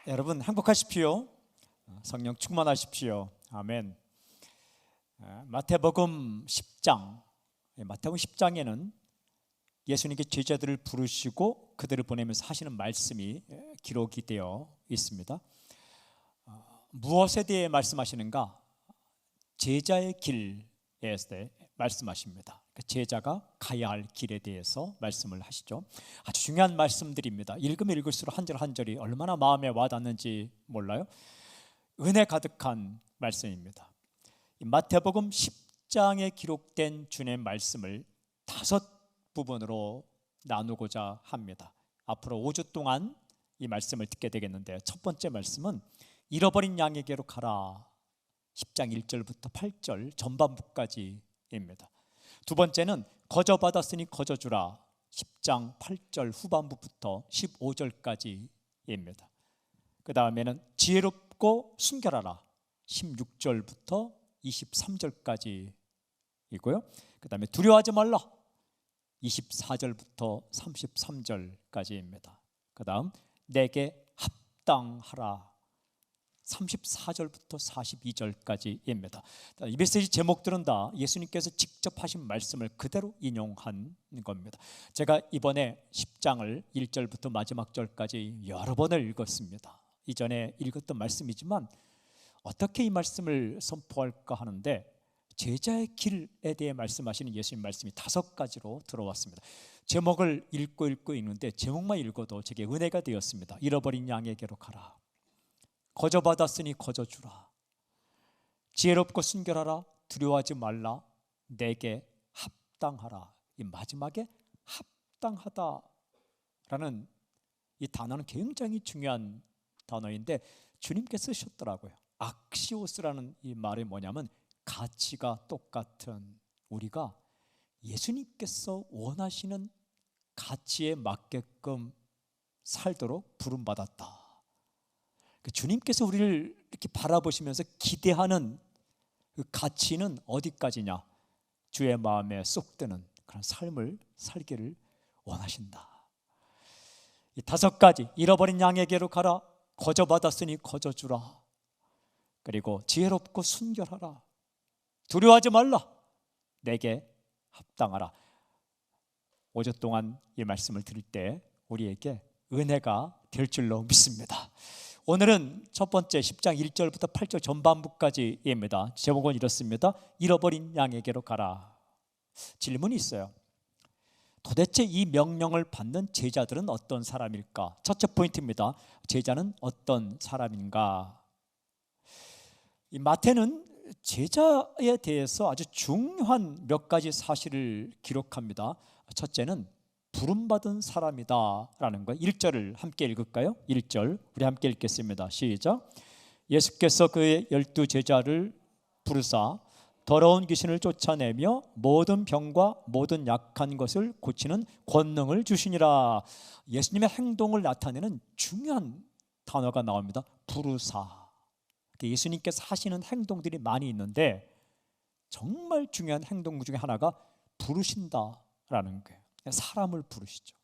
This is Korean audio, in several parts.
여러분 행복하십시오. 성령 충만하십시오. 아멘. 마태복음 10장, 마태복음 10장에는 예수님께 제자들을 부르시고 그들을 보내면서 하시는 말씀이 기록이 되어 있습니다. 무엇에 대해 말씀하시는가? 제자의 길에 대해 말씀하십니다. 제자가 가야 할 길에 대해서 말씀을 하시죠. 아주 중요한 말씀들입니다. 읽으면 읽을수록 한 절 한 절이 얼마나 마음에 와닿는지 몰라요. 은혜 가득한 말씀입니다. 마태복음 10장에 기록된 주님의 말씀을 5부분으로 나누고자 합니다. 앞으로 5주 동안 이 말씀을 듣게 되겠는데, 첫 번째 말씀은 잃어버린 양에게로 가라, 10장 1절부터 8절 전반부까지입니다. 두 번째는 거저받았으니 거저주라, 10장 8절 후반부부터 15절까지입니다. 그 다음에는 지혜롭고 순결하라, 16절부터 23절까지이고요. 그 다음에 두려워하지 말라, 24절부터 33절까지입니다. 그 다음 내게 합당하라, 34절부터 42절까지입니다. 이 메시지 제목들은 다 예수님께서 직접 하신 말씀을 그대로 인용한 겁니다. 제가 이번에 10장을 1절부터 마지막 절까지 여러 번을 읽었습니다. 이전에 읽었던 말씀이지만 어떻게 이 말씀을 선포할까 하는데, 제자의 길에 대해 말씀하시는 예수님 말씀이 5가지로 들어왔습니다. 제목을 읽고 읽는데 제목만 읽어도 제게 은혜가 되었습니다. 잃어버린 양에게로 가라, 거저받았으니 거저주라, 지혜롭고 순결하라, 두려워하지 말라, 내게 합당하라. 이 마지막에 합당하다라는 이 단어는 굉장히 중요한 단어인데 주님께서 쓰셨더라고요. 악시오스라는 이 말이 뭐냐면 가치가 똑같은 우리가 예수님께서 원하시는 가치에 맞게끔 살도록 부름받았다. 주님께서 우리를 이렇게 바라보시면서 기대하는 그 가치는 어디까지냐? 주의 마음에 쏙 드는 그런 삶을 살기를 원하신다. 이 5가지, 잃어버린 양에게로 가라, 거저받았으니 거저주라, 그리고 지혜롭고 순결하라, 두려워하지 말라, 내게 합당하라. 5주 동안 이 말씀을 들을 때 우리에게 은혜가 될 줄로 믿습니다. 오늘은 첫 번째 10장 1절부터 8절 전반부까지입니다. 제목은 이렇습니다. 잃어버린 양에게로 가라. 질문이 있어요. 도대체 이 명령을 받는 제자들은 어떤 사람일까? 첫째 포인트입니다. 제자는 어떤 사람인가? 이 마태는 제자에 대해서 아주 중요한 몇 가지 사실을 기록합니다. 첫째는 부름받은 사람이다 라는 거예요. 1절을 함께 읽을까요? 1절 우리 함께 읽겠습니다. 시작. 예수께서 그의 12 제자를 부르사 더러운 귀신을 쫓아내며 모든 병과 모든 약한 것을 고치는 권능을 주시니라. 예수님의 행동을 나타내는 중요한 단어가 나옵니다. 부르사. 예수님께서 하시는 행동들이 많이 있는데 정말 중요한 행동 중에 하나가 부르신다라는 거예요. 사람을 부르시죠.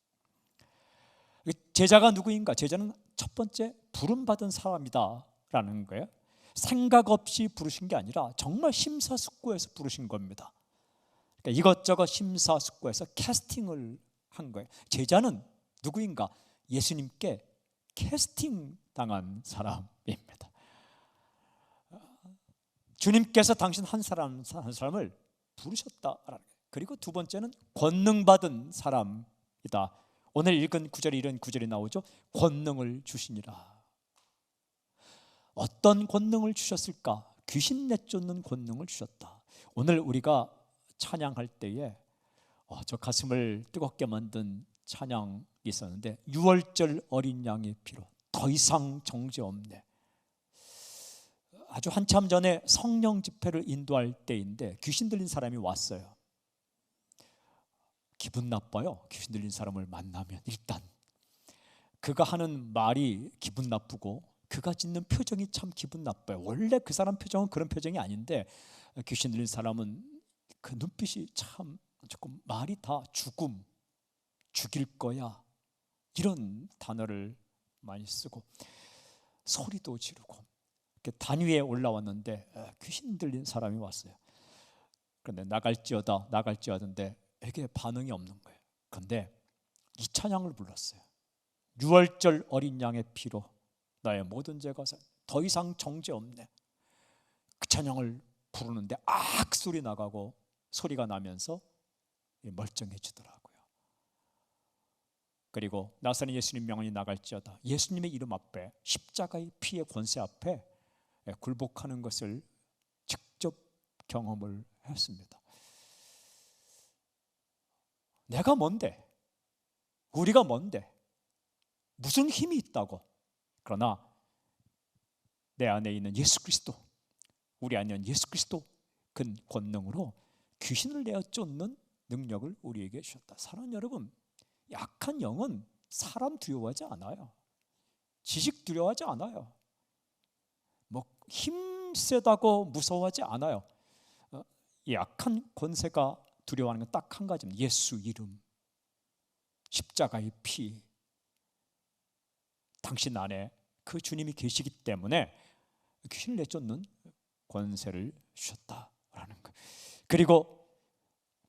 제자가 누구인가? 제자는 첫 번째 부름받은 사람이다 라는 거예요. 생각 없이 부르신 게 아니라 정말 심사숙고해서 부르신 겁니다. 그러니까 이것저것 심사숙고해서 캐스팅을 한 거예요. 제자는 누구인가? 예수님께 캐스팅 당한 사람입니다. 주님께서 당신 한 사람을 부르셨다라는 거예요. 그리고 두 번째는 권능받은 사람이다. 오늘 읽은 구절에 이런 구절이 나오죠. 권능을 주시니라. 어떤 권능을 주셨을까? 귀신 내쫓는 권능을 주셨다. 오늘 우리가 찬양할 때에 저 가슴을 뜨겁게 만든 찬양이 있었는데, 6월절 어린 양의 피로 더 이상 정죄 없네. 아주 한참 전에 성령 집회를 인도할 때인데 귀신 들린 사람이 왔어요. 기분 나빠요. 귀신 들린 사람을 만나면 일단 그가 하는 말이 기분 나쁘고 그가 짓는 표정이 참 기분 나빠요. 원래 그 사람 표정은 그런 표정이 아닌데 귀신 들린 사람은 그 눈빛이 참 조금 말이 다 죽음, 죽일 거야, 이런 단어를 많이 쓰고, 소리도 지르고 단 위에 올라왔는데 귀신 들린 사람이 왔어요. 그런데 나갈지어다 하던데 에게 반응이 없는 거예요. 그런데 이 찬양을 불렀어요. 유월절 어린 양의 피로 나의 모든 죄가 더 이상 정죄 없네. 그 찬양을 부르는데 악 소리 나가고 소리가 나면서 멀쩡해지더라고요. 그리고 나사렛 예수님 명언이 나갈지어다 예수님의 이름 앞에 십자가의 피의 권세 앞에 굴복하는 것을 직접 경험을 했습니다. 내가 뭔데? 우리가 뭔데? 무슨 힘이 있다고? 그러나 내 안에 있는 예수 그리스도, 우리 안에 있는 예수 그리스도 그 권능으로 귀신을 내어 쫓는 능력을 우리에게 주셨다. 사랑하는 여러분, 약한 영은 사람 두려워하지 않아요. 지식 두려워하지 않아요. 뭐 힘세다고 무서워하지 않아요. 약한 권세가 두려워하는 건 딱 한 가지입니다. 예수 이름, 십자가의 피. 당신 안에 그 주님이 계시기 때문에 귀신을 내쫓는 권세를 주셨다라는 것. 그리고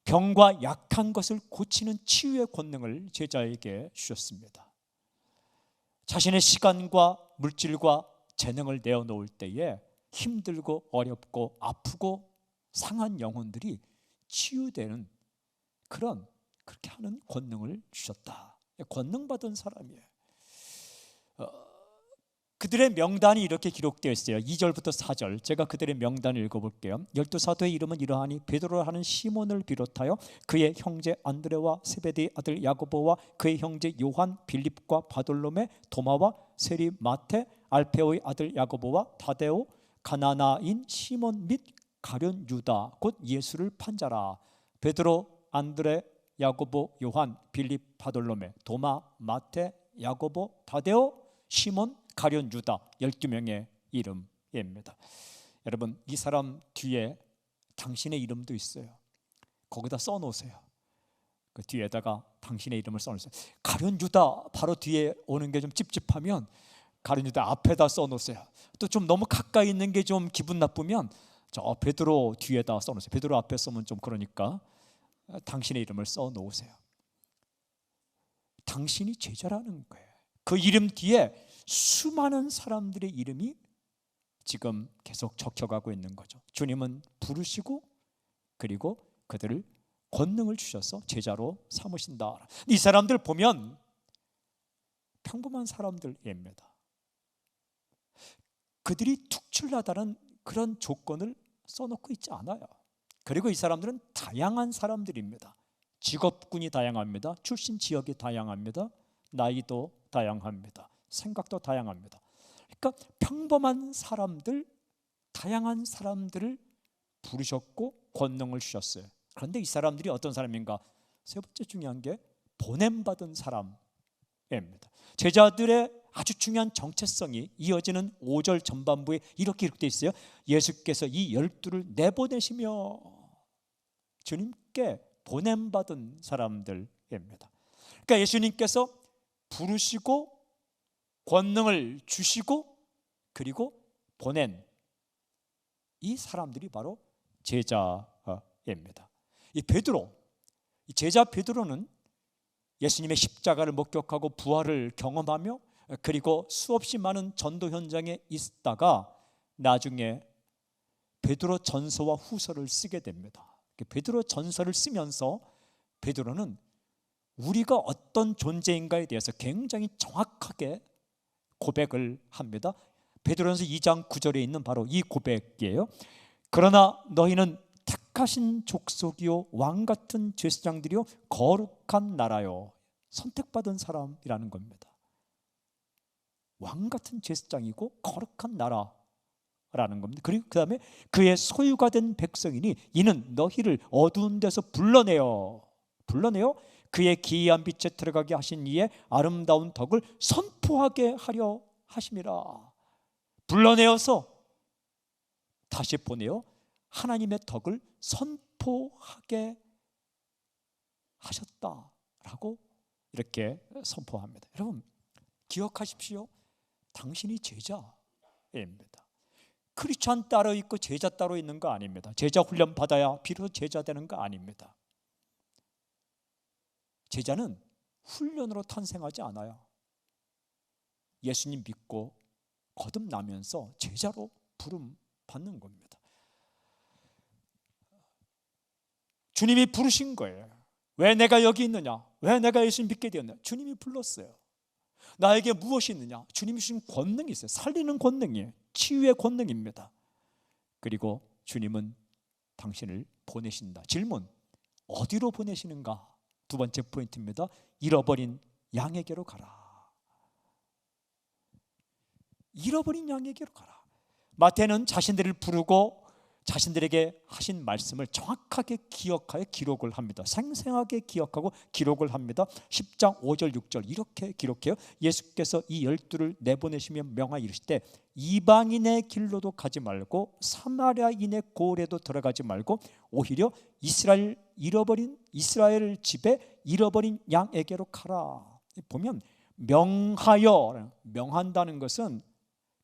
병과 약한 것을 고치는 치유의 권능을 제자에게 주셨습니다. 자신의 시간과 물질과 재능을 내어놓을 때에 힘들고 어렵고 아프고 상한 영혼들이 치유되는 그렇게 하는 권능을 주셨다. 권능 받은 사람이에요. 그들의 명단이 이렇게 기록되어 있어요. 2절부터 4절 제가 그들의 명단을 읽어볼게요. 12사도의 이름은 이러하니 베드로라 하는 시몬을 비롯하여 그의 형제 안드레와 세베대의 아들 야고보와 그의 형제 요한, 빌립과 바돌로메, 도마와 세리 마테, 알페오의 아들 야고보와 다데오, 가나나인 시몬 및 가룟 유다 곧 예수를 판 자라. 베드로, 안드레, 야고보, 요한, 빌립, 바돌로메, 도마, 마테, 야고보, 다데오, 시몬, 가룟 유다 12명의 이름입니다. 여러분, 이 사람 뒤에 당신의 이름도 있어요. 거기다 써놓으세요. 그 뒤에다가 당신의 이름을 써놓으세요. 가룟 유다 바로 뒤에 오는 게 좀 찝찝하면 가룟 유다 앞에다 써놓으세요. 또 좀 너무 가까이 있는 게 좀 기분 나쁘면 저 베드로 뒤에다 써놓으세요. 베드로 앞에 쓰면 좀 그러니까 당신의 이름을 써놓으세요. 당신이 제자라는 거예요. 그 이름 뒤에 수많은 사람들의 이름이 지금 계속 적혀가고 있는 거죠. 주님은 부르시고 그리고 그들을 권능을 주셔서 제자로 삼으신다. 이 사람들 보면 평범한 사람들입니다. 그들이 특출나다는 그런 조건을 써놓고 있지 않아요. 그리고 이 사람들은 다양한 사람들입니다. 직업군이 다양합니다. 출신 지역이 다양합니다. 나이도 다양합니다. 생각도 다양합니다. 그러니까 평범한 사람들, 다양한 사람들을 부르셨고 권능을 주셨어요. 그런데 이 사람들이 어떤 사람인가? 세 번째 중요한 게 보냄받은 사람입니다. 제자들의 아주 중요한 정체성이 이어지는 5절 전반부에 이렇게 기록되어 있어요. 예수께서 이 12를 내보내시며 주님께 보냄받은 사람들입니다. 그러니까 예수님께서 부르시고 권능을 주시고 그리고 보낸 이 사람들이 바로 제자입니다. 이 베드로, 이 제자 베드로는 예수님의 십자가를 목격하고 부활을 경험하며 그리고 수없이 많은 전도 현장에 있다가 나중에 베드로 전서와 후서를 쓰게 됩니다. 베드로 전서를 쓰면서 베드로는 우리가 어떤 존재인가에 대해서 굉장히 정확하게 고백을 합니다. 베드로전서 2장 9절에 있는 바로 이 고백이에요. 그러나 너희는 택하신 족속이요 왕 같은 제사장들이요 거룩한 나라요. 선택받은 사람이라는 겁니다. 왕 같은 제사장이고 거룩한 나라라는 겁니다. 그리고 그 다음에 그의 소유가 된 백성이니 이는 너희를 어두운 데서 불러내어 그의 기이한 빛에 들어가게 하신 이의 아름다운 덕을 선포하게 하려 하심이라. 불러내어서 다시 보내어 하나님의 덕을 선포하게 하셨다라고 이렇게 선포합니다. 여러분 기억하십시오. 당신이 제자입니다. 크리스찬 따로 있고 제자 따로 있는 거 아닙니다. 제자 훈련 받아야 비로소 제자 되는 거 아닙니다. 제자는 훈련으로 탄생하지 않아요. 예수님 믿고 거듭나면서 제자로 부름 받는 겁니다. 주님이 부르신 거예요. 왜 내가 여기 있느냐? 왜 내가 예수님 믿게 되었냐? 주님이 불렀어요. 나에게 무엇이 있느냐? 주님이 주신 권능이 있어요. 살리는 권능이에요. 치유의 권능입니다. 그리고 주님은 당신을 보내신다. 질문, 어디로 보내시는가? 두 번째 포인트입니다. 잃어버린 양에게로 가라. 잃어버린 양에게로 가라. 마태는 자신들을 부르고 자신들에게 하신 말씀을 정확하게 기억하여 기록을 합니다. 생생하게 기억하고 기록을 합니다. 10장 5절 6절 이렇게 기록해요. 예수께서 이 12를 내보내시며 명하여 이르시되 이방인의 길로도 가지 말고 사마리아인의 고을에도 들어가지 말고 오히려 이스라엘 집에 잃어버린 양에게로 가라. 보면 명하여, 명한다는 것은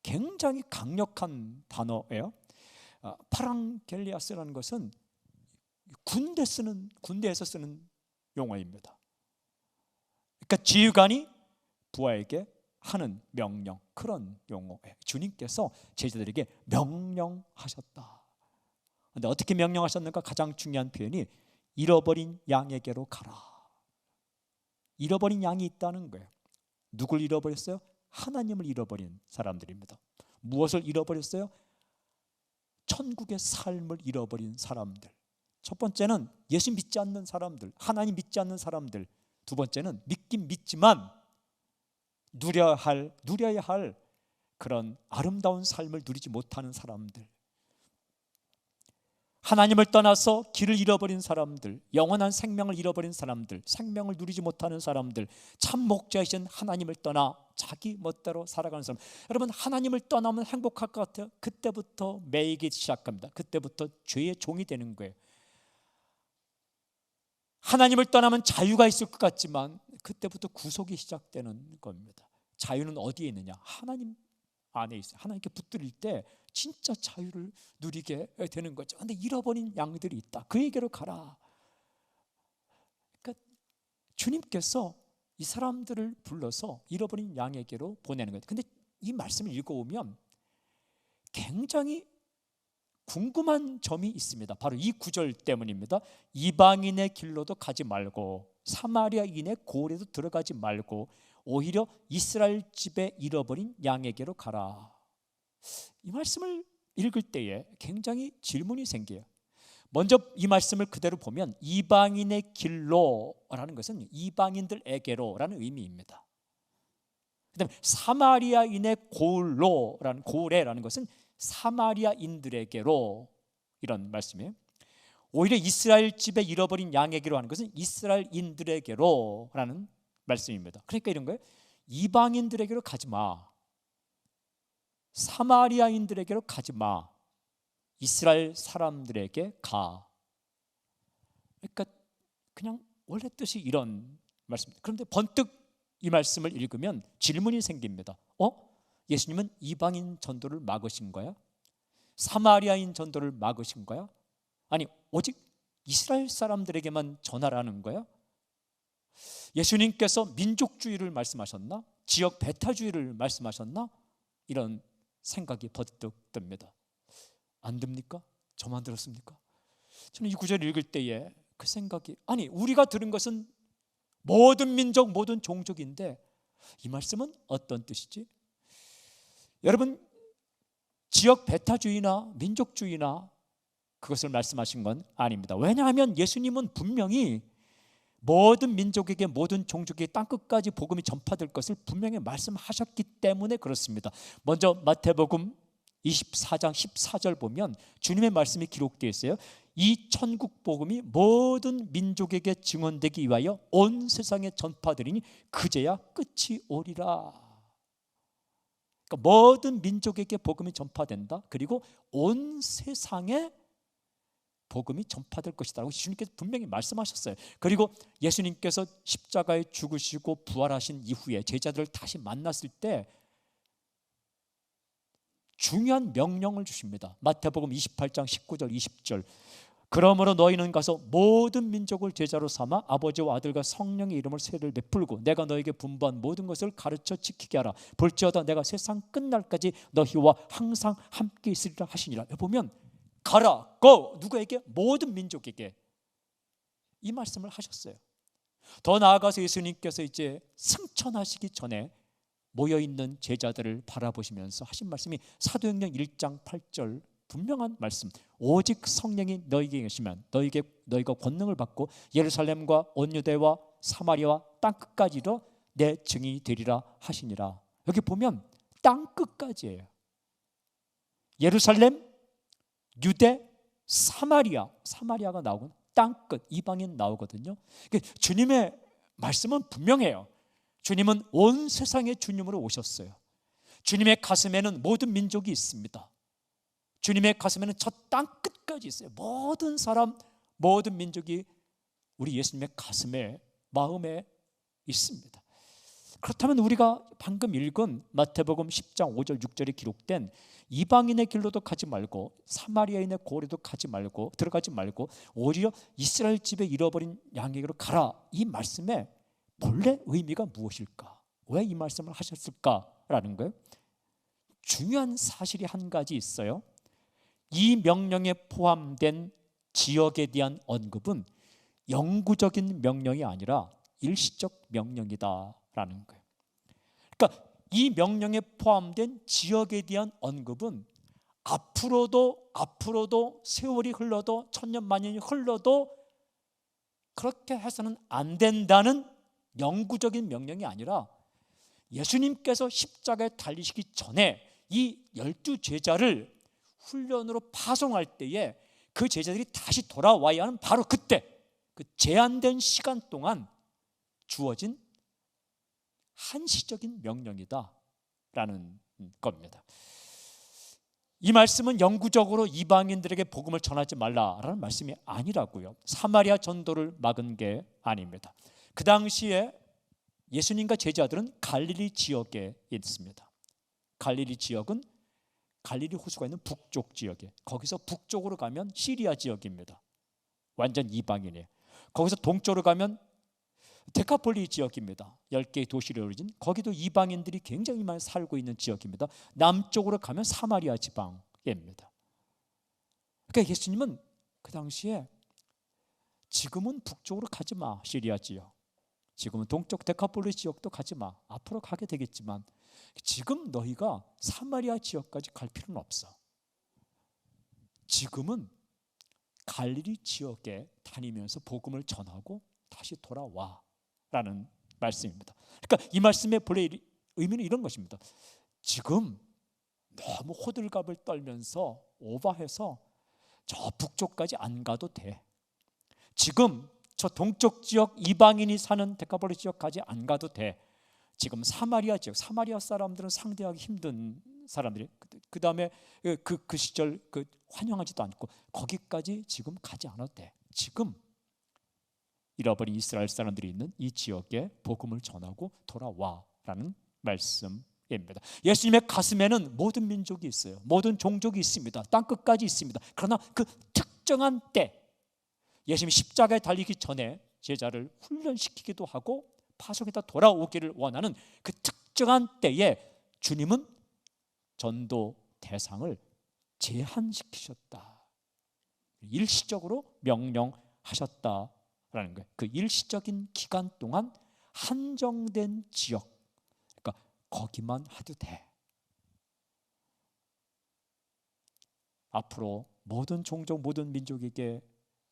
굉장히 강력한 단어예요. 파랑겔리아스라는 것은 군대에서 쓰는 용어입니다. 그러니까 지휘관이 부하에게 하는 명령, 그런 용어예요. 주님께서 제자들에게 명령하셨다. 그런데 어떻게 명령하셨는가? 가장 중요한 표현이 잃어버린 양에게로 가라. 잃어버린 양이 있다는 거예요. 누굴 잃어버렸어요? 하나님을 잃어버린 사람들입니다. 무엇을 잃어버렸어요? 천국의 삶을 잃어버린 사람들. 첫 번째는 예수 믿지 않는 사람들, 하나님 믿지 않는 사람들. 두 번째는 믿긴 믿지만 누려야 할 그런 아름다운 삶을 누리지 못하는 사람들. 하나님을 떠나서 길을 잃어버린 사람들, 영원한 생명을 잃어버린 사람들, 생명을 누리지 못하는 사람들, 참 목자이신 하나님을 떠나 자기 멋대로 살아가는 사람. 여러분, 하나님을 떠나면 행복할 것 같아요? 그때부터 매이기 시작합니다. 그때부터 죄의 종이 되는 거예요. 하나님을 떠나면 자유가 있을 것 같지만 그때부터 구속이 시작되는 겁니다. 자유는 어디에 있느냐? 하나님 안에 있어요. 하나님께 붙들릴 때 진짜 자유를 누리게 되는 거죠. 그런데 잃어버린 양들이 있다. 그에게로 가라. 그러니까 주님께서 이 사람들을 불러서 잃어버린 양에게로 보내는 거예요. 근데 이 말씀을 읽어오면 굉장히 궁금한 점이 있습니다. 바로 이 구절 때문입니다. 이방인의 길로도 가지 말고 사마리아인의 고을에도 들어가지 말고 오히려 이스라엘 집에 잃어버린 양에게로 가라. 이 말씀을 읽을 때에 굉장히 질문이 생겨요. 먼저 이 말씀을 그대로 보면 이방인의 길로라는 것은 이방인들에게로라는 의미입니다. 그다음에 사마리아인의 고을에라는 것은 사마리아인들에게로, 이런 말씀이에요. 오히려 이스라엘 집에 잃어버린 양에게로 하는 것은 이스라엘인들에게로라는 말씀입니다. 그러니까 이런 거예요. 이방인들에게로 가지 마. 사마리아인들에게로 가지 마. 이스라엘 사람들에게 가. 그러니까 그냥 원래 뜻이 이런 말씀입니다. 그런데 번뜩 이 말씀을 읽으면 질문이 생깁니다. 예수님은 이방인 전도를 막으신 거야? 사마리아인 전도를 막으신 거야? 아니, 오직 이스라엘 사람들에게만 전하라는 거야? 예수님께서 민족주의를 말씀하셨나? 지역 배타주의를 말씀하셨나? 이런 생각이 번뜩 듭니다. 안 듭니까? 저만 들었습니까? 저는 이 구절을 읽을 때에 그 생각이, 아니, 우리가 들은 것은 모든 민족, 모든 종족인데 이 말씀은 어떤 뜻이지? 여러분, 지역 배타주의나 민족주의나 그것을 말씀하신 건 아닙니다. 왜냐하면 예수님은 분명히 모든 민족에게, 모든 종족에게 땅끝까지 복음이 전파될 것을 분명히 말씀하셨기 때문에 그렇습니다. 먼저 마태복음 24장 14절 보면 주님의 말씀이 기록되어 있어요. 이 천국 복음이 모든 민족에게 증언되기 위하여 온 세상에 전파되리니 그제야 끝이 오리라. 그러니까 모든 민족에게 복음이 전파된다. 그리고 온 세상에 복음이 전파될 것이다라고 주님께서 분명히 말씀하셨어요. 그리고 예수님께서 십자가에 죽으시고 부활하신 이후에 제자들을 다시 만났을 때 중요한 명령을 주십니다. 마태복음 28장 19절 20절. 그러므로 너희는 가서 모든 민족을 제자로 삼아 아버지와 아들과 성령의 이름을 세례를 베풀고 내가 너에게 분부한 모든 것을 가르쳐 지키게 하라. 볼지어다 내가 세상 끝날까지 너희와 항상 함께 있으리라 하시니라. 보면 가라, go, 누구에게? 모든 민족에게 이 말씀을 하셨어요. 더 나아가서 예수님께서 이제 승천하시기 전에 모여있는 제자들을 바라보시면서 하신 말씀이 사도행전 1장 8절 분명한 말씀. 오직 성령이 너희에게 계시면 너희가 권능을 받고 예루살렘과 온 유대와 사마리아와 땅끝까지로 내 증인이 되리라 하시니라. 여기 보면 땅끝까지예요. 예루살렘, 유대, 사마리아가 나오고 땅끝, 이방인 나오거든요. 주님의 말씀은 분명해요. 주님은 온 세상의 주님으로 오셨어요. 주님의 가슴에는 모든 민족이 있습니다. 주님의 가슴에는 저 땅끝까지 있어요. 모든 사람, 모든 민족이 우리 예수님의 가슴에, 마음에 있습니다. 그렇다면 우리가 방금 읽은 마태복음 10장 5절 6절에 기록된 이방인의 길로도 가지 말고 사마리아인의 고리도 들어가지 말고 오히려 이스라엘 집에 잃어버린 양에게로 가라. 이 말씀의 본래 의미가 무엇일까? 왜 이 말씀을 하셨을까라는 거예요. 중요한 사실이 한 가지 있어요. 이 명령에 포함된 지역에 대한 언급은 영구적인 명령이 아니라 일시적 명령이다라는 거예요. 그러니까 이 명령에 포함된 지역에 대한 언급은 앞으로도 세월이 흘러도 천년 만년이 흘러도 그렇게 해서는 안 된다는 영구적인 명령이 아니라 예수님께서 십자가에 달리시기 전에 이 12 제자를 훈련으로 파송할 때에 그 제자들이 다시 돌아와야 하는 바로 그때, 그 제한된 시간 동안 주어진 한시적인 명령이다라는 겁니다. 이 말씀은 영구적으로 이방인들에게 복음을 전하지 말라라는 말씀이 아니라고요. 사마리아 전도를 막은 게 아닙니다. 그 당시에 예수님과 제자들은 갈릴리 지역에 있습니다. 갈릴리 지역은 갈릴리 호수가 있는 북쪽 지역에, 거기서 북쪽으로 가면 시리아 지역입니다. 완전 이방인이에요. 거기서 동쪽으로 가면 데카폴리 지역입니다. 10개의 도시를 이루어진, 거기도 이방인들이 굉장히 많이 살고 있는 지역입니다. 남쪽으로 가면 사마리아 지방입니다. 그러니까 예수님은 그 당시에 지금은 북쪽으로 가지 마, 시리아 지역. 지금은 동쪽 데카폴리 지역도 가지 마. 앞으로 가게 되겠지만 지금 너희가 사마리아 지역까지 갈 필요는 없어. 지금은 갈릴리 지역에 다니면서 복음을 전하고 다시 돌아와 라는 말씀입니다. 그러니까 이 말씀의 본래 의미는 이런 것입니다. 지금 너무 호들갑을 떨면서 오버해서 저 북쪽까지 안 가도 돼. 지금 저 동쪽 지역 이방인이 사는 데카폴리 지역 가지 안 가도 돼. 지금 사마리아 지역, 사마리아 사람들은 상대하기 힘든 사람들이, 그 다음에 그 시절 환영하지도 않고 거기까지 지금 가지 않아도 돼. 지금 잃어버린 이스라엘 사람들이 있는 이 지역에 복음을 전하고 돌아와라는 말씀입니다. 예수님의 가슴에는 모든 민족이 있어요. 모든 종족이 있습니다. 땅끝까지 있습니다. 그러나 그 특정한 때, 예수님이 십자가에 달리기 전에 제자를 훈련시키기도 하고 파송에다 돌아오기를 원하는 그 특정한 때에 주님은 전도 대상을 제한시키셨다. 일시적으로 명령하셨다라는 거예요. 그 일시적인 기간 동안 한정된 지역, 그러니까 거기만 해도 돼. 앞으로 모든 종족, 모든 민족에게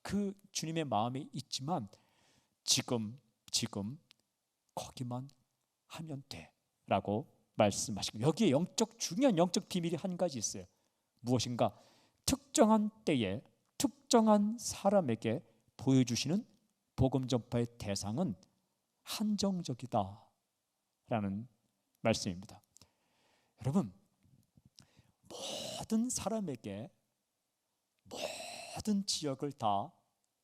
그 주님의 마음이 있지만 지금 거기만 하면 돼라고 말씀하시고, 여기에 중요한 영적 비밀이 한 가지 있어요. 무엇인가? 특정한 때에 특정한 사람에게 보여주시는 복음 전파의 대상은 한정적이다라는 말씀입니다. 여러분, 모든 사람에게 모든 지역을 다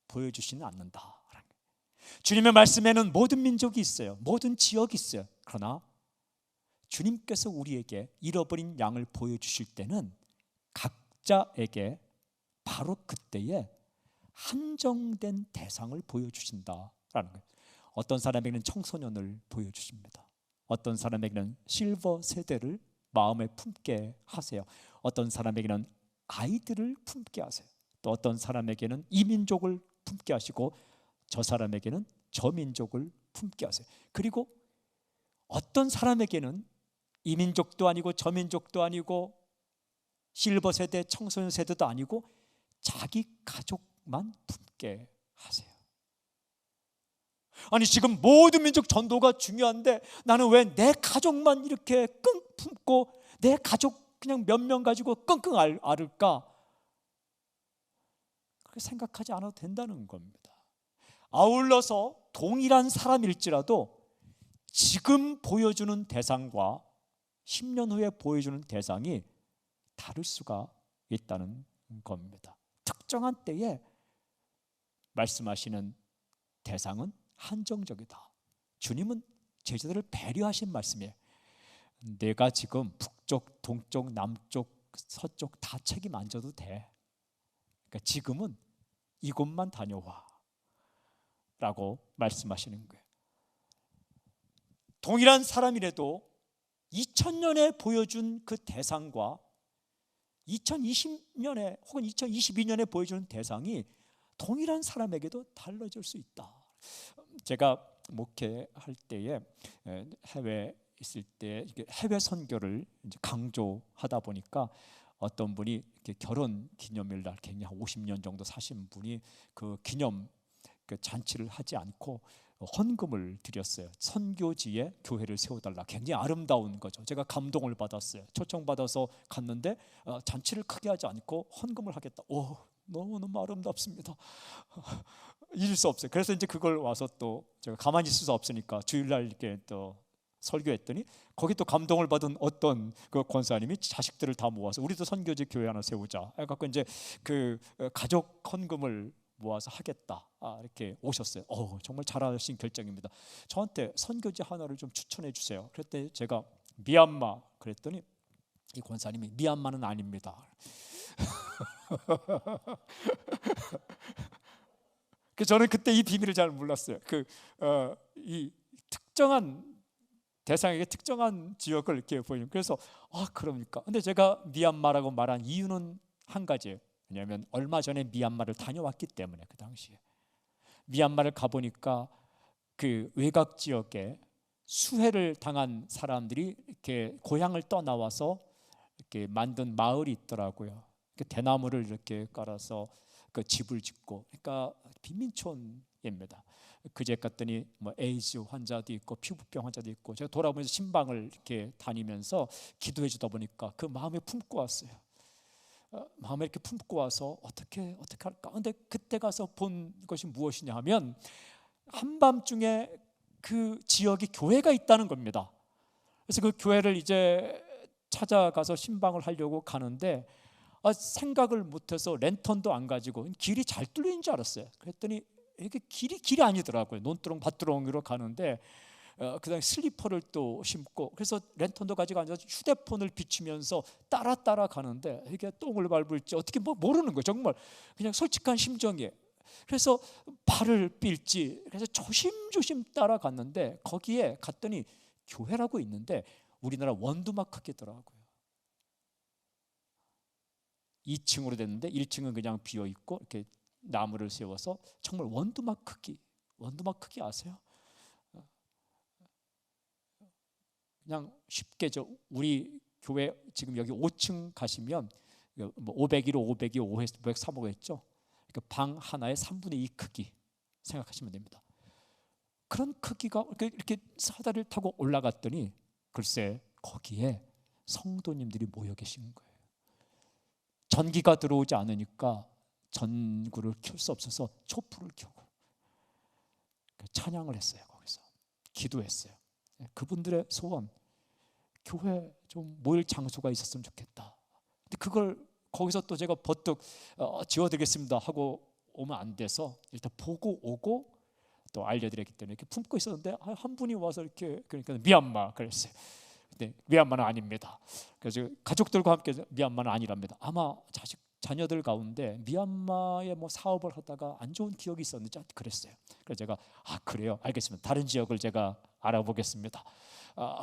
보여주지는 않는다. 주님의 말씀에는 모든 민족이 있어요. 모든 지역이 있어요. 그러나 주님께서 우리에게 잃어버린 양을 보여주실 때는 각자에게 바로 그때에 한정된 대상을 보여주신다라는 거예요. 어떤 사람에게는 청소년을 보여주십니다. 어떤 사람에게는 실버 세대를 마음에 품게 하세요. 어떤 사람에게는 아이들을 품게 하세요. 또 어떤 사람에게는 이 민족을 품게 하시고 저 사람에게는 저 민족을 품게 하세요. 그리고 어떤 사람에게는 이 민족도 아니고 저 민족도 아니고 실버 세대, 청소년 세대도 아니고 자기 가족만 품게 하세요. 아니 지금 모든 민족 전도가 중요한데 나는 왜 내 가족만 이렇게 끙 품고 내 가족 그냥 몇 명 가지고 끙끙 앓을까? 그렇게 생각하지 않아도 된다는 겁니다. 아울러서 동일한 사람일지라도 지금 보여주는 대상과 10년 후에 보여주는 대상이 다를 수가 있다는 겁니다. 특정한 때에 말씀하시는 대상은 한정적이다. 주님은 제자들을 배려하신 말씀이에요. 내가 지금 북쪽, 동쪽, 남쪽, 서쪽 다 책임 안 져도 돼. 그러니까 지금은 이곳만 다녀와 라고 말씀하시는 거예요. 동일한 사람이라도 2000년에 보여준 그 대상과 2020년에 혹은 2022년에 보여주는 대상이 동일한 사람에게도 달라질 수 있다. 제가 목회할 때에 해외에 있을 때 해외 선교를 이제 강조하다 보니까 어떤 분이 이렇게 결혼 기념일 날 굉장히 한 50년 정도 사신 분이 그 기념 그 잔치를 하지 않고 헌금을 드렸어요. 선교지에 교회를 세워달라. 굉장히 아름다운 거죠. 제가 감동을 받았어요. 초청받아서 갔는데 잔치를 크게 하지 않고 헌금을 하겠다. 오, 너무너무 아름답습니다. 잊을 수 없어요. 그래서 이제 그걸 와서 또 제가 가만히 있을 수 없으니까 주일날 이렇게 또 설교했더니 거기 또 감동을 받은 어떤 그 권사님이 자식들을 다 모아서 우리도 선교지 교회 하나 세우자 해갖고 이제 그 가족 헌금을 모아서 하겠다 이렇게 오셨어요. 정말 잘하신 결정입니다. 저한테 선교지 하나를 좀 추천해 주세요. 그랬더니 제가 미얀마 그랬더니 이 권사님이 미얀마는 아닙니다. 저는 그때 이 비밀을 잘 몰랐어요. 이 특정한 대상에게 특정한 지역을 이렇게 보이는. 그래서 그럽니까? 근데 제가 미얀마라고 말한 이유는 한 가지예요. 왜냐하면 얼마 전에 미얀마를 다녀왔기 때문에 그 당시에 미얀마를 가보니까 그 외곽 지역에 수해를 당한 사람들이 이렇게 고향을 떠나와서 이렇게 만든 마을이 있더라고요. 대나무를 이렇게 깔아서 그 집을 짓고, 그러니까 빈민촌입니다. 그제 갔더니 뭐 에이즈 환자도 있고 피부병 환자도 있고, 제가 돌아보면서 신방을 이렇게 다니면서 기도해 주다 보니까 그 마음에 품고 왔어요. 마음에 이렇게 품고 와서 어떻게 할까? 근데 그때 가서 본 것이 무엇이냐 하면 한밤중에 그 지역에 교회가 있다는 겁니다. 그래서 그 교회를 이제 찾아가서 신방을 하려고 가는데 생각을 못해서 랜턴도 안 가지고 길이 잘 뚫린 줄 알았어요. 그랬더니 이게 길이 아니더라고요. 논두렁 밭두렁으로 가는데 그다음에 슬리퍼를 또 신고, 그래서 랜턴도 가지고 앉아서 휴대폰을 비추면서 따라 가는데 이게 똥을 밟을지 어떻게 모르는 거예요. 정말 그냥 솔직한 심정이에요. 그래서 발을 삘지, 그래서 조심조심 따라갔는데 거기에 갔더니 교회라고 있는데 우리나라 원두막 크기더라고요. 2층으로 됐는데 1층은 그냥 비어 있고 이렇게 나무를 세워서 정말 원두막 크기 아세요? 그냥 쉽게 우리 교회 지금 여기 5층 가시면 뭐 501호, 502호, 503호 했죠. 그러니까 방 하나의 3분의 2 크기 생각하시면 됩니다. 그런 크기가 이렇게 사다리를 타고 올라갔더니 글쎄 거기에 성도님들이 모여 계신 거예요. 전기가 들어오지 않으니까 전구를 켤 수 없어서 촛불을 켜고 찬양을 했어요. 거기서 기도했어요. 그분들의 소원, 교회 좀 모일 장소가 있었으면 좋겠다. 근데 그걸 거기서 또 제가 버뜩 지어드리겠습니다 하고 오면 안 돼서 일단 보고 오고 또 알려드렸기 때문에 이렇게 품고 있었는데 한 분이 와서 이렇게, 그러니까 미얀마 그랬어요. 네, 미얀마는 아닙니다. 그래서 가족들과 함께 미얀마는 아니랍니다. 아마 자녀들 가운데 미얀마에 뭐 사업을 하다가 안 좋은 기억이 있었는지 그랬어요. 그래서 제가 그래요, 알겠습니다. 다른 지역을 제가 알아보겠습니다.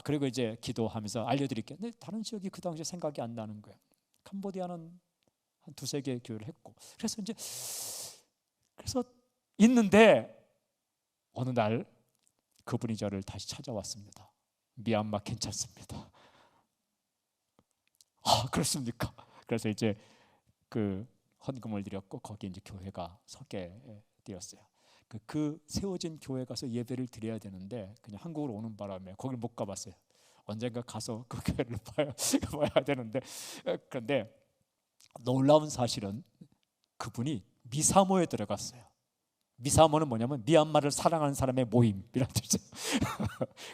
그리고 이제 기도하면서 알려드릴게요. 근데 다른 지역이 그 당시에 생각이 안 나는 거예요. 캄보디아는 한 두세 개 교회를 했고, 그래서 있는데 어느 날 그분이 저를 다시 찾아왔습니다. 미얀마 괜찮습니다. 그렇습니까? 그래서 이제 그 헌금을 드렸고 거기 이제 교회가 서게 되었어요. 그 세워진 교회 가서 예배를 드려야 되는데 그냥 한국으로 오는 바람에 거길 못 가봤어요. 언젠가 가서 그 교회를 봐야 되는데, 그런데 놀라운 사실은 그분이 미사모에 들어갔어요. 미사모는 뭐냐면 미얀마를 사랑하는 사람의 모임이라는 뜻이에요.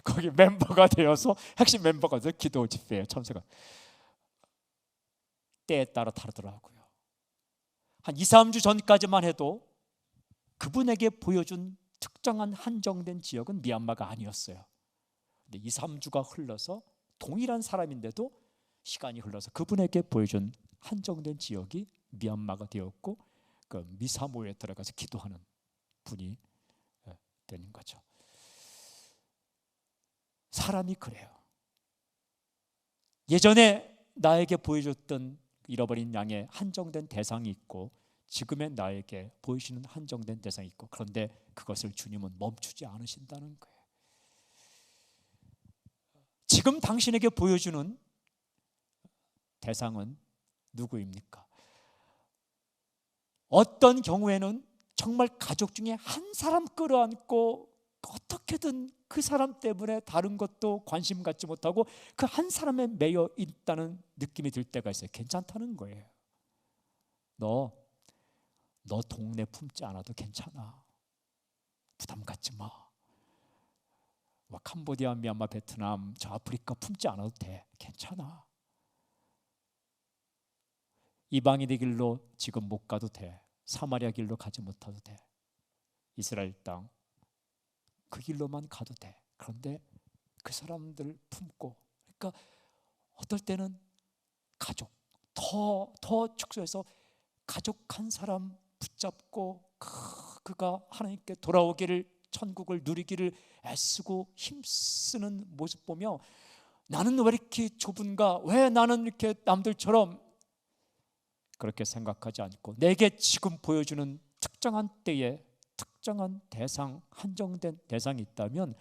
거기 멤버가 되어서 핵심 멤버가 돼서 기도 집회에 참석한. 때에 따라 다르더라고요. 한 2, 3주 전까지만 해도 그분에게 보여준 특정한 한정된 지역은 미얀마가 아니었어요. 근데 2, 3주가 흘러서 동일한 사람인데도 시간이 흘러서 그분에게 보여준 한정된 지역이 미얀마가 되었고, 그 미사모에 들어가서 기도하는 분이 되는 거죠. 사람이 그래요. 예전에 나에게 보여줬던 잃어버린 양의 한정된 대상이 있고 지금의 나에게 보이시는 한정된 대상이 있고, 그런데 그것을 주님은 멈추지 않으신다는 거예요. 지금 당신에게 보여주는 대상은 누구입니까? 어떤 경우에는 정말 가족 중에 한 사람 끌어안고 어떻게든 그 사람 때문에 다른 것도 관심 갖지 못하고 그 한 사람에 매여 있다는 느낌이 들 때가 있어요. 괜찮다는 거예요. 너 동네 품지 않아도 괜찮아. 부담 갖지 마. 캄보디아, 미얀마, 베트남, 저 아프리카 품지 않아도 돼. 괜찮아. 이방인의 길로 지금 못 가도 돼. 사마리아 길로 가지 못해도 돼. 이스라엘 땅 그 길로만 가도 돼. 그런데 그 사람들 품고, 그러니까 어떨 때는 가족 더 축소해서 가족 한 사람 붙잡고 그가 하나님께 돌아오기를, 천국을 누리기를 애쓰고 힘쓰는 모습 보며 나는 왜 이렇게 좁은가? 왜 나는 이렇게 남들처럼 그렇게 생각하지 않고 내게 지금 보여주는 특정한 때에 특정한 대상, 한정된 대상이 있다면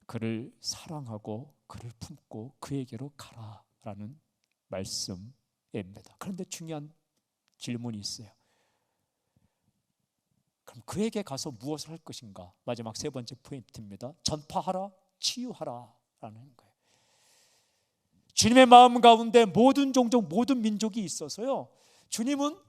그를 사랑하고 그를 품고 그에게로 가라라는 말씀입니다. 그런데 중요한 질문이 있어요. 그럼 그에게 가서 무엇을 할 것인가? 마지막 세 번째 포인트입니다. 전파하라, 치유하라 라는 거예요. 주님의 마음 가운데 모든 종족, 모든 민족이 있어서요, 주님은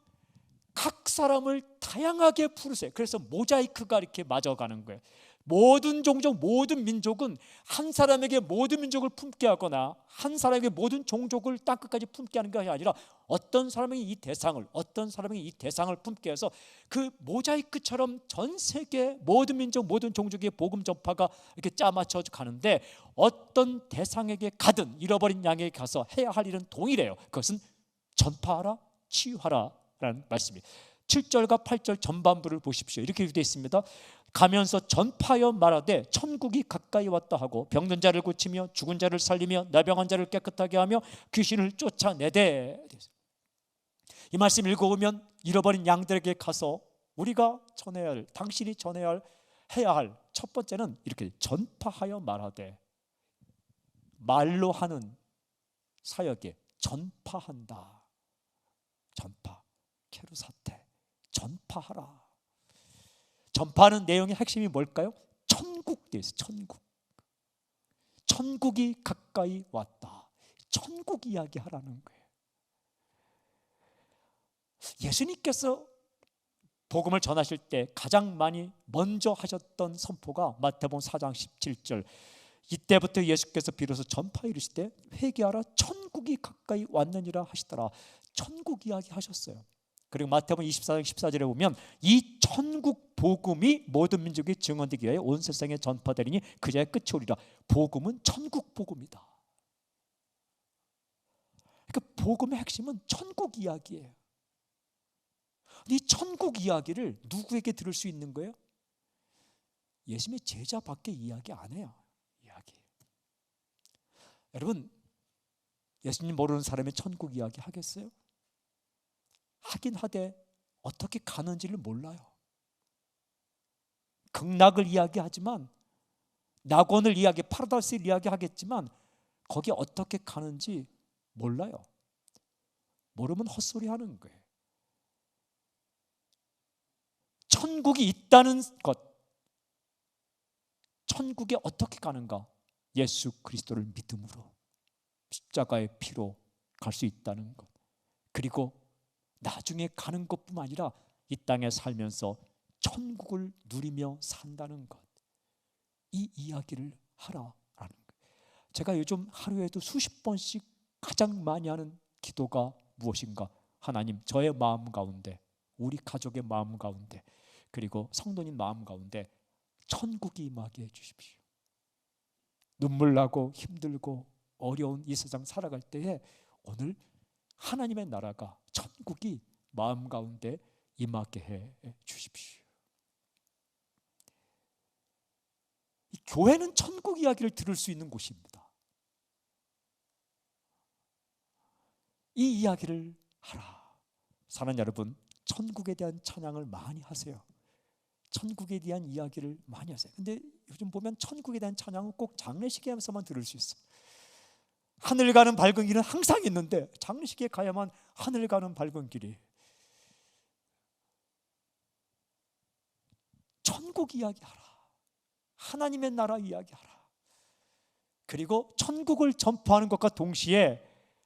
각 사람을 다양하게 부르세요. 그래서 모자이크가 이렇게 맞아가는 거예요. 모든 종족, 모든 민족은 한 사람에게 모든 민족을 품게 하거나 한 사람에게 모든 종족을 땅끝까지 품게 하는 것이 아니라 어떤 사람에게 이 대상을 품게 해서 그 모자이크처럼 전 세계 모든 민족, 모든 종족의 복음 전파가 이렇게 짜맞춰 가는데, 어떤 대상에게 가든 잃어버린 양에게 가서 해야 할 일은 동일해요. 그것은 전파하라, 치유하라 라는 말씀입니다. 7절과 8절 전반부를 보십시오. 이렇게 되어 있습니다. 가면서 전파하여 말하되 천국이 가까이 왔다 하고 병든 자를 고치며 죽은 자를 살리며 나병한 자를 깨끗하게 하며 귀신을 쫓아내되. 이 말씀 읽어보면 잃어버린 양들에게 가서 우리가 전해야 할, 당신이 전해야 할, 해야 할 첫 번째는 이렇게 전파하여 말하되, 말로 하는 사역에 전파한다. 전파, 케루사테, 전파하라. 전파하는 내용의 핵심이 뭘까요? 천국 되어 있어요. 천국. 천국이 가까이 왔다. 천국 이야기 하라는 거예요. 예수님께서 복음을 전하실 때 가장 많이 먼저 하셨던 선포가 마태복음 4장 17절. 이때부터 예수께서 비로소 전파 이르실 때 회개하라, 천국이 가까이 왔느니라 하시더라. 천국 이야기 하셨어요. 그리고 마태복음 24장 14절에 보면 이 천국 복음이 모든 민족이 증언되기 위하여 온 세상에 전파되리니 그자의 끝이 오리라. 복음은 천국 복음이다. 그러니까 복음의 핵심은 천국 이야기예요. 이 천국 이야기를 누구에게 들을 수 있는 거예요? 예수님의 제자밖에 이야기 안 해요. 이야기. 여러분, 예수님 모르는 사람이 천국 이야기 하겠어요? 하긴 하되 어떻게 가는지를 몰라요. 극락을 이야기하지만, 낙원을 이야기, 파라다이스를 이야기하겠지만 거기 어떻게 가는지 몰라요. 모르면 헛소리 하는 거예요. 천국이 있다는 것, 천국에 어떻게 가는가? 예수 그리스도를 믿음으로, 십자가의 피로 갈 수 있다는 것, 그리고 나중에 가는 것뿐만 아니라 이 땅에 살면서 천국을 누리며 산다는 것, 이 이야기를 하라라는 거예요. 제가 요즘 하루에도 수십 번씩 가장 많이 하는 기도가 무엇인가? 하나님, 저의 마음 가운데, 우리 가족의 마음 가운데, 그리고 성도님 마음 가운데 천국이 임하게 해주십시오. 눈물 나고 힘들고 어려운 이 세상 살아갈 때에 오늘 하나님의 나라가, 천국이 마음 가운데 임하게 해 주십시오. 이 교회는 천국 이야기를 들을 수 있는 곳입니다. 이 이야기를 하라. 사랑하는 여러분, 천국에 대한 찬양을 많이 하세요. 천국에 대한 이야기를 많이 하세요. 근데 요즘 보면 천국에 대한 찬양은 꼭 장례식에서만 들을 수 있어요. 하늘 가는 밝은 길은 항상 있는데 장례식에 가야만 하늘 가는 밝은 길이. 천국 이야기하라. 하나님의 나라 이야기하라. 그리고 천국을 전파하는 것과 동시에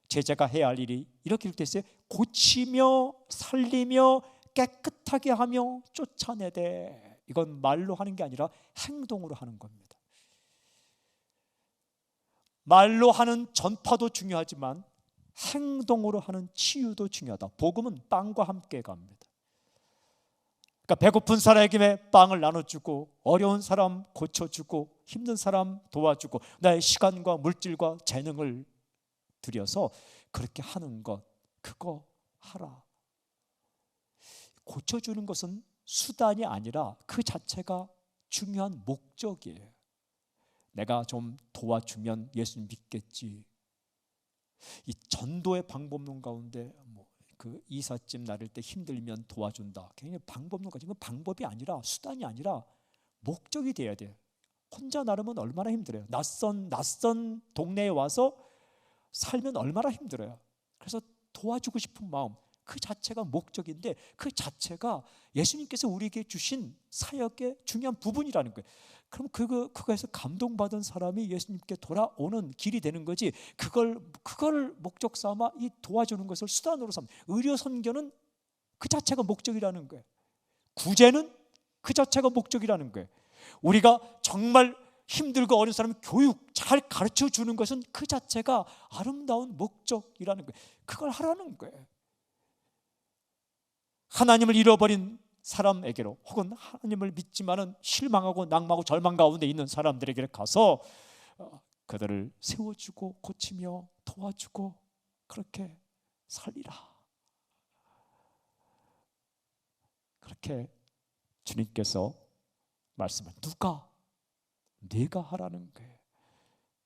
제자가 해야 할 일이 이렇게 됐어요. 고치며 살리며 깨끗하게 하며 쫓아내되. 이건 말로 하는 게 아니라 행동으로 하는 겁니다. 말로 하는 전파도 중요하지만 행동으로 하는 치유도 중요하다. 복음은 빵과 함께 갑니다. 그러니까 배고픈 사람에게 빵을 나눠주고, 어려운 사람 고쳐주고, 힘든 사람 도와주고, 나의 시간과 물질과 재능을 들여서 그렇게 하는 것, 그거 하라. 고쳐주는 것은 수단이 아니라 그 자체가 중요한 목적이에요. 내가 좀 도와주면 예수님 믿겠지. 이 전도의 방법론 가운데 그 이삿짐 나를 때 힘들면 도와준다. 굉장히 방법론 가지고, 방법이 아니라 수단이 아니라 목적이 돼야 돼요. 혼자 나르면 얼마나 힘들어요. 낯선 동네에 와서 살면 얼마나 힘들어요. 그래서 도와주고 싶은 마음, 그 자체가 목적인데 그 자체가 예수님께서 우리에게 주신 사역의 중요한 부분이라는 거예요. 그럼 그거에서 감동받은 사람이 예수님께 돌아오는 길이 되는 거지, 그걸 목적 삼아 이 도와주는 것을 수단으로 삼아. 의료 선교는 그 자체가 목적이라는 거예요. 구제는 그 자체가 목적이라는 거예요. 우리가 정말 힘들고 어려운 사람 교육 잘 가르쳐 주는 것은 그 자체가 아름다운 목적이라는 거예요. 그걸 하라는 거예요. 하나님을 잃어버린 사람에게로, 혹은 하나님을 믿지만은 실망하고 낙망하고 절망 가운데 있는 사람들에게 가서 그들을 세워주고 고치며 도와주고 그렇게 살리라. 그렇게 주님께서 말씀을, 누가? 네가 하라는 거예요.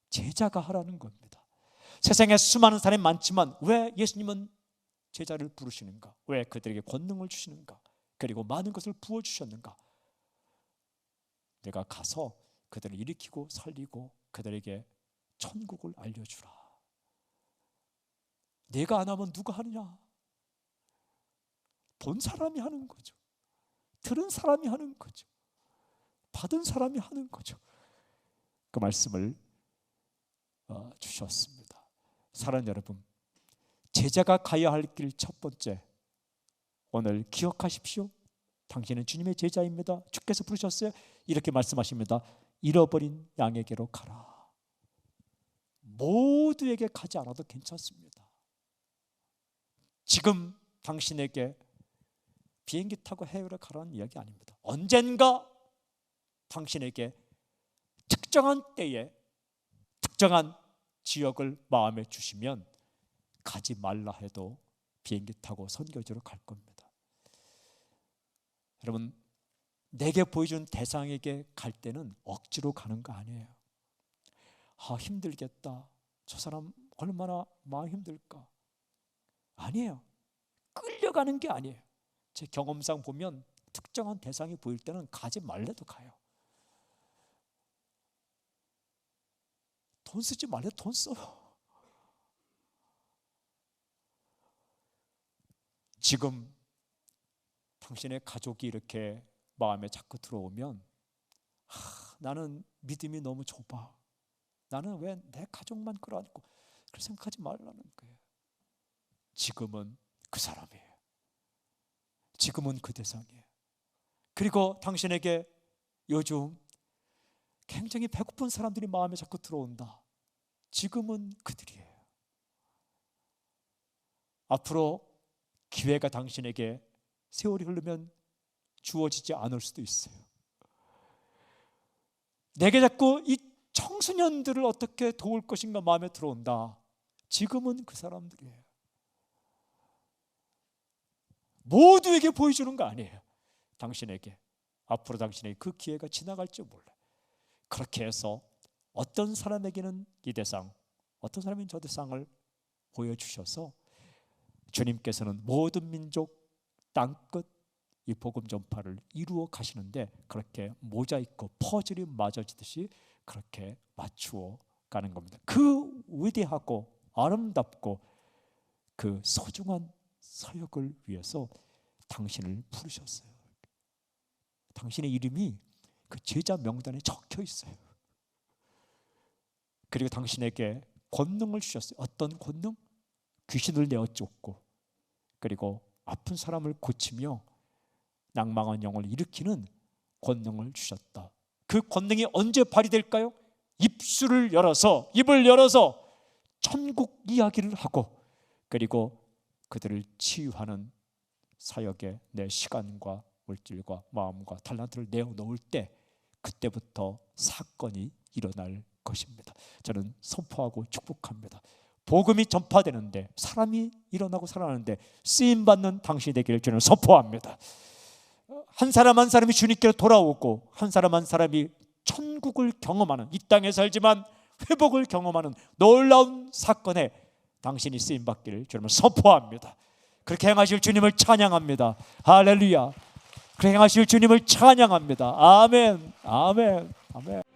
제자가 하라는 겁니다. 세상에 수많은 사람이 많지만 왜 예수님은 제자를 부르시는가? 왜 그들에게 권능을 주시는가? 그리고 많은 것을 부어주셨는가? 내가 가서 그들을 일으키고 살리고 그들에게 천국을 알려주라. 내가 안 하면 누가 하느냐? 본 사람이 하는 거죠. 들은 사람이 하는 거죠. 받은 사람이 하는 거죠. 그 말씀을 주셨습니다. 사랑하는 여러분, 제자가 가야 할 길 첫 번째, 오늘 기억하십시오. 당신은 주님의 제자입니다. 주께서 부르셨어요. 이렇게 말씀하십니다. 잃어버린 양에게로 가라. 모두에게 가지 않아도 괜찮습니다. 지금 당신에게 비행기 타고 해외로 가라는 이야기 아닙니다. 언젠가 당신에게 특정한 때에 특정한 지역을 마음에 주시면 가지 말라 해도 비행기 타고 선교지로 갈 겁니다. 여러분, 내게 보여준 대상에게 갈 때는 억지로 가는 거 아니에요. 힘들겠다, 저 사람 얼마나 마음 힘들까, 아니에요. 끌려가는 게 아니에요. 제 경험상 보면 특정한 대상이 보일 때는 가지 말래도 가요. 돈 쓰지 말래 돈 써요. 지금 당신의 가족이 이렇게 마음에 자꾸 들어오면 나는 믿음이 너무 좁아, 나는 왜 내 가족만 끌어안고, 그렇게 생각하지 말라는 거예요. 지금은 그 사람이에요. 지금은 그 대상이에요. 그리고 당신에게 요즘 굉장히 배고픈 사람들이 마음에 자꾸 들어온다. 지금은 그들이에요. 앞으로 기회가 당신에게 세월이 흐르면 주어지지 않을 수도 있어요. 내게 자꾸 이 청소년들을 어떻게 도울 것인가 마음에 들어온다. 지금은 그 사람들이에요. 모두에게 보여주는 거 아니에요. 당신에게, 앞으로 당신에게 그 기회가 지나갈지 몰라요. 그렇게 해서 어떤 사람에게는 이 대상, 어떤 사람은 저 대상을 보여주셔서 주님께서는 모든 민족 땅끝 이 복음 전파를 이루어 가시는데, 그렇게 모자이크 퍼즐이 맞아지듯이 그렇게 맞추어 가는 겁니다. 그 위대하고 아름답고 그 소중한 사역을 위해서 당신을 부르셨어요. 당신의 이름이 그 제자 명단에 적혀 있어요. 그리고 당신에게 권능을 주셨어요. 어떤 권능? 귀신을 내어 쫓고, 그리고 아픈 사람을 고치며 낭망한 영을 일으키는 권능을 주셨다. 그 권능이 언제 발휘될까요? 입을 열어서 천국 이야기를 하고, 그리고 그들을 치유하는 사역에 내 시간과 물질과 마음과 탤런트를 내어놓을 때, 그때부터 사건이 일어날 것입니다. 저는 선포하고 축복합니다. 복음이 전파되는데, 사람이 일어나고 살아나는데 쓰임받는 당신이 되기를 저는 선포합니다. 한 사람 한 사람이 주님께로 돌아오고, 한 사람 한 사람이 천국을 경험하는, 이 땅에 살지만 회복을 경험하는 놀라운 사건에 당신이 쓰임받기를 주님을 선포합니다. 그렇게 행하실 주님을 찬양합니다. 할렐루야. 그렇게 행하실 주님을 찬양합니다. 아멘, 아멘, 아멘.